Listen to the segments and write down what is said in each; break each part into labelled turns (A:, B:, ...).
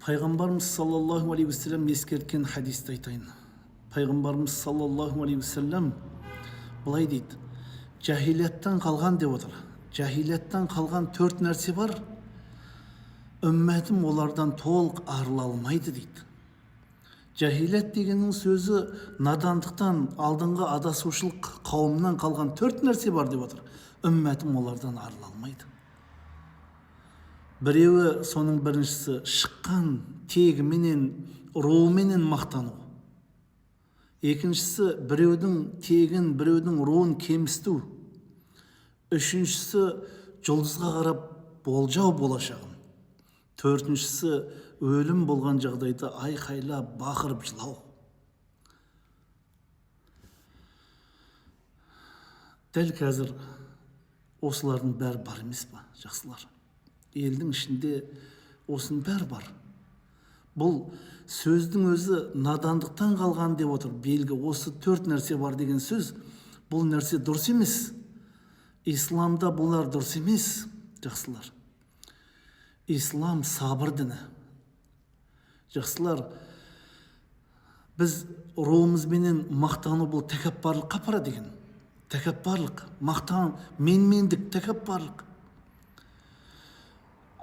A: Пайғамбарымыз саллаллаху алейхи вассалам ескерткен хадисті айтайын. Пайғамбарымыз саллаллаху алейхи вассалам былай дейді: жахилияттан қалған деп отыр. Жахилияттан қалған 4 нәрсе бар. Үмметім олардан толық арыла алмайды дейді. Жахилият дегеннің сөзі надандықтан, алдыңғы адасушылық қауымнан қалған 4 нәрсе бар деп отыр. Үмметім олардан арыла алмайды. Біреуі, соның біріншісі, шыққан тегіменен, руыменен мақтану. Екіншісі, біреудің тегін, біреудің руын кемісту. Үшіншісі, жұлдызға қарап болжау болашағын. Төртіншісі, өлім болған жағдайда айқайлап, бақырып жылау. Дәл қазір осылардың бәрі бар емес па, жақсылар? Елдің ішінде осының бәрі бар. Бұл сөздің өзі надандықтан қалған деп отыр. Белгі, осы 4 нәрсе бар деген сөз, бұл нәрсе дұрыс емес. Исламда бұлар дұрыс емес, жақсылар. Ислам сабыр діні. Жақсылар, біз руымызбенен мақтану бұл тәкаппарлыққа апара деген. Тәкаппарлық, мақтан, менмендік, тәкаппарлық.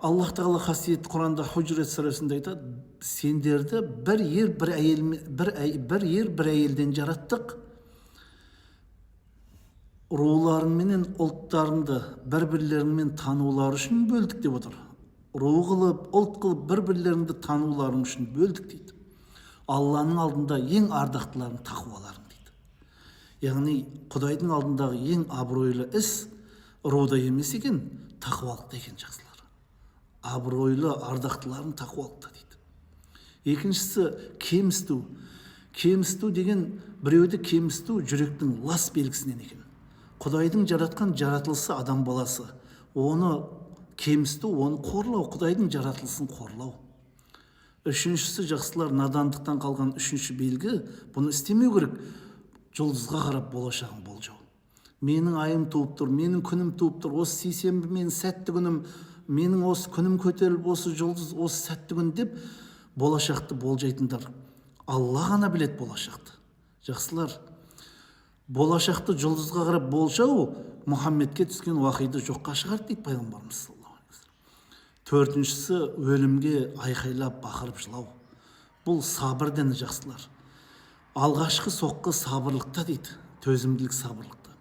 A: Аллах Тағала қасиетті Құранда Худжрат сүресінде айтады: сендерді бір ер бір әйелден жараттық, руларыңменен ұлттарыңды бір-бірлеріңмен танулары үшін бөлдік деп отыр. Ру қылып, ұлт қылып бір-бірлеріңді тануларың үшін бөлдік дейді. Алланың алдында ең ардақтыларың тақуаларың дейді. Яғни Құдайдың алдындағы ең абыройлы іс руда емес екен, тақуалықта екен, жақсылар. Абыройлы ардақтыларын тақуалықта дейді. Екіншісі, кемісту. Кемісту деген, біреуді кемісту жүректің лас белгісінен екен. Құдайдың жаратқан жаратылысы адам баласы. Оны кемісту, оны қорлау, Құдайдың жаратылысын қорлау. Үшіншісі, жақсылар, надандықтан қалған үшінші белгі, бұны істемеу керек. Жұлдызға қарап болашағын болжау. Менің айым туып тұр, менің күнім туып тұр, осы сейсенбі мен сәтті күнім, менің осы күнім көтеріліп, осы жұлдыз, осы сәтті күн деп болашақты болжайтындар. Алла ғана біледі болашақты. Жақсылар, болашақты жұлдызға қарап болжау Мұхаммедке түскен уақиды жоққа шығарды дейді пайғамбарымыз саллаллаху алейхи вассалам. Төртіншісі, өлімге айқайлап бақырып жылау. Бұл сабыр діні, жақсылар. Алғашқы соққы сабырлықта дейді, төзімділік сабырлықта.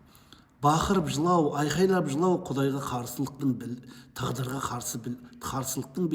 A: Бақырып жылау, айқайлап жылау Құдайға қарсылықтың, тағдырға қарсылықтың